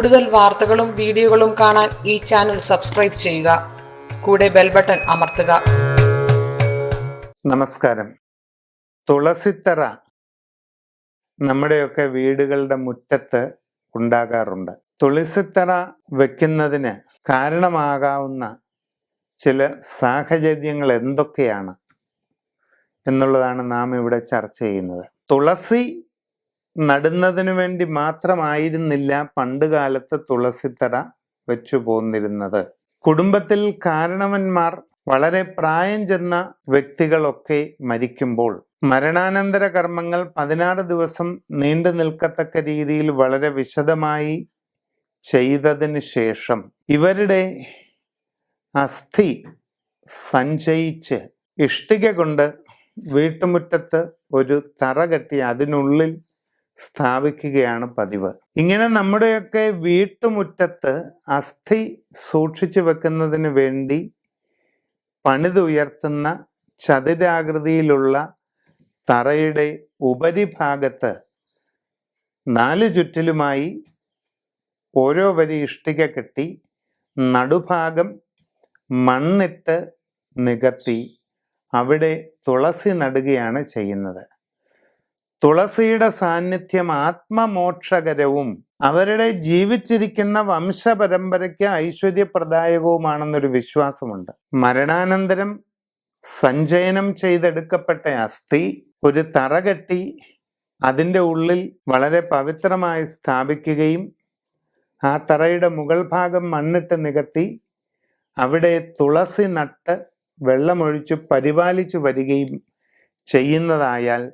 കൂടുതൽ വാർത്തകളും വീഡിയോകളും കാണാൻ ഈ ചാനൽ സബ്സ്ക്രൈബ് ചെയ്യുക. കൂടെ ബെൽ ബട്ടൺ അമർത്തുക. നമസ്കാരം. തുളസിത്തറ നമ്മുടെയൊക്കെ വീടുകളുടെ മുറ്റത്ത് ഉണ്ടാകാറുണ്ട്. തുളസിത്തറ വെക്കുന്നതിന് കാരണമാകാവുന്ന ചില സാഹചര്യങ്ങൾ എന്തൊക്കെയാണ് എന്നുള്ളതാണ് നാം ഇവിടെ ചർച്ച ചെയ്യുന്നത്. തുളസി നടുന്നതിനു വേണ്ടി മാത്രമായിരുന്നില്ല പണ്ടുകാലത്ത് തുളസിത്തറ വെച്ചു പോന്നിരുന്നത്. കുടുംബത്തിൽ കാരണവന്മാർ വളരെ പ്രായം ചെന്ന വ്യക്തികളൊക്കെ മരിക്കുമ്പോൾ മരണാനന്തര കർമ്മങ്ങൾ 16 ദിവസം നീണ്ടു നിൽക്കത്തക്ക രീതിയിൽ വളരെ വിശദമായി ചെയ്തതിന് ശേഷം ഇവരുടെ അസ്ഥി സഞ്ചയിച്ച് ഇഷ്ടിക കൊണ്ട് വീട്ടുമുറ്റത്ത് ഒരു തറ കെട്ടി അതിനുള്ളിൽ സ്ഥാപിക്കുകയാണ് പതിവ്. ഇങ്ങനെ നമ്മുടെയൊക്കെ വീട്ടുമുറ്റത്ത് അസ്ഥി സൂക്ഷിച്ചു വെക്കുന്നതിന് വേണ്ടി പണിതുയർത്തുന്ന ചതുരാകൃതിയിലുള്ള തറയുടെ ഉപരിഭാഗത്ത് 4 ചുറ്റിലുമായി ഓരോ വരി ഇഷ്ടിക കെട്ടി നടുഭാഗം മണ്ണിട്ട് നികത്തി അവിടെ തുളസി നടുകയാണ് ചെയ്യുന്നത്. തുളസിയുടെ സാന്നിധ്യം ആത്മമോക്ഷകരവും അവരുടെ ജീവിച്ചിരിക്കുന്ന വംശപരമ്പരയ്ക്ക് ഐശ്വര്യപ്രദായകവുമാണെന്നൊരു വിശ്വാസമുണ്ട്. മരണാനന്തരം സഞ്ചയനം ചെയ്തെടുക്കപ്പെട്ട അസ്ഥി ഒരു തറ കെട്ടി അതിൻ്റെ ഉള്ളിൽ വളരെ പവിത്രമായി സ്ഥാപിക്കുകയും ആ തറയുടെ മുകൾ ഭാഗം മണ്ണിട്ട് നികത്തി അവിടെ തുളസി നട്ട് വെള്ളമൊഴിച്ച് പരിപാലിച്ചു വരികയും ചെയ്യുന്നതായാൽ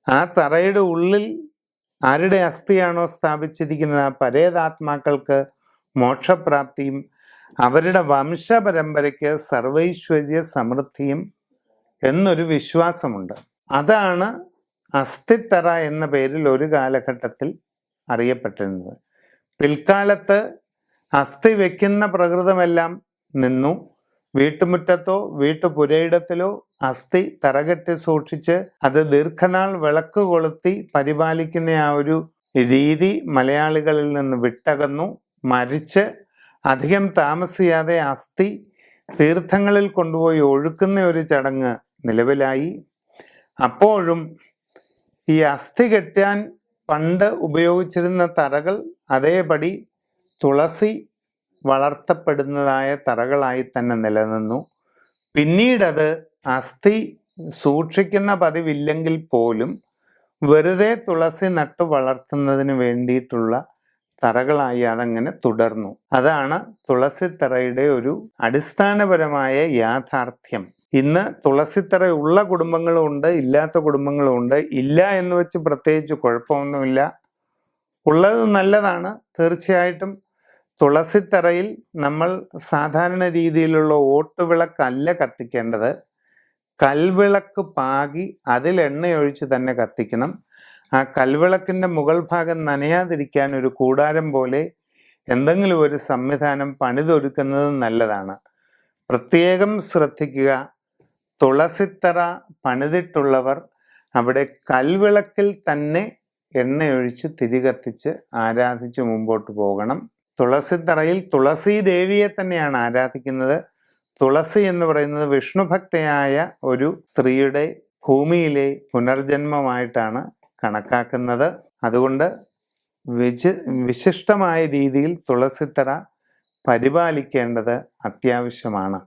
ആ തറയുടെ ഉള്ളിൽ ആരുടെ അസ്ഥിയാണോ സ്ഥാപിച്ചിരിക്കുന്നത് ആ പരേതാത്മാക്കൾക്ക് മോക്ഷപ്രാപ്തിയും അവരുടെ വംശപരമ്പരയ്ക്ക് സർവൈശ്വര്യ സമൃദ്ധിയും എന്നൊരു വിശ്വാസമുണ്ട്. അതാണ് അസ്ഥിത്തറ എന്ന പേരിൽ ഒരു കാലഘട്ടത്തിൽ അറിയപ്പെട്ടിരുന്നത്. പിൽക്കാലത്ത് അസ്ഥി വയ്ക്കുന്ന പ്രകൃതമെല്ലാം നിന്നു. വീട്ടുമുറ്റത്തോ വീട്ടുപുരയിടത്തിലോ അസ്ഥി തറകെട്ടി സൂക്ഷിച്ച് അത് ദീർഘനാൾ വിളക്ക് കൊളുത്തി പരിപാലിക്കുന്ന ആ ഒരു രീതി മലയാളികളിൽ നിന്ന് വിട്ടകന്നു. മരിച്ച് അധികം താമസിയാതെ അസ്ഥി തീർത്ഥങ്ങളിൽ കൊണ്ടുപോയി ഒഴുക്കുന്ന ഒരു ചടങ്ങ് നിലവിലായി. അപ്പോഴും ഈ അസ്ഥി കെട്ടാൻ പണ്ട് ഉപയോഗിച്ചിരുന്ന തറകൾ അതേപടി തുളസി വളർത്തപ്പെടുന്നതായ തറകളായി തന്നെ നിലനിന്നു. പിന്നീടത് അസ്ഥി സൂക്ഷിക്കുന്ന പതിവില്ലെങ്കിൽ പോലും വെറുതെ തുളസി നട്ടു വളർത്തുന്നതിന് വേണ്ടിയിട്ടുള്ള തറകളായി അതങ്ങനെ തുടർന്നു. അതാണ് തുളസിത്തറയുടെ ഒരു അടിസ്ഥാനപരമായ യാഥാർത്ഥ്യം. ഇന്ന് തുളസിത്തറ ഉള്ള കുടുംബങ്ങളും ഉണ്ട്, ഇല്ലാത്ത കുടുംബങ്ങളും ഉണ്ട്. ഇല്ല എന്ന് വെച്ച് പ്രത്യേകിച്ച് കുഴപ്പമൊന്നുമില്ല. ഉള്ളത് നല്ലതാണ്. തീർച്ചയായിട്ടും തുളസിത്തറയിൽ നമ്മൾ സാധാരണ രീതിയിലുള്ള ഓട്ടുവിളക്കല്ല കത്തിക്കേണ്ടത്. കൽവിളക്ക് പാകി അതിൽ എണ്ണയൊഴിച്ച് തന്നെ കത്തിക്കണം. ആ കൽവിളക്കിൻ്റെ മുകൾ ഭാഗം നനയാതിരിക്കാൻ ഒരു കൂടാരം പോലെ എന്തെങ്കിലും ഒരു സംവിധാനം പണിതൊരുക്കുന്നത് നല്ലതാണ്. പ്രത്യേകം ശ്രദ്ധിക്കുക, തുളസിത്തറ പണിതിട്ടുള്ളവർ അവിടെ കൽവിളക്കിൽ തന്നെ എണ്ണയൊഴിച്ച് തിരികത്തിച്ച് ആരാധിച്ച് മുമ്പോട്ട് പോകണം. തുളസിത്തറയിൽ തുളസി ദേവിയെ തന്നെയാണ് ആരാധിക്കുന്നത്. തുളസി എന്ന് പറയുന്നത് വിഷ്ണുഭക്തയായ ഒരു സ്ത്രീയുടെ ഭൂമിയിലെ പുനർജന്മമായിട്ടാണ് കണക്കാക്കുന്നത്. അതുകൊണ്ട് വിശിഷ്ടമായ രീതിയിൽ തുളസിത്തറ പരിപാലിക്കേണ്ടത് അത്യാവശ്യമാണ്.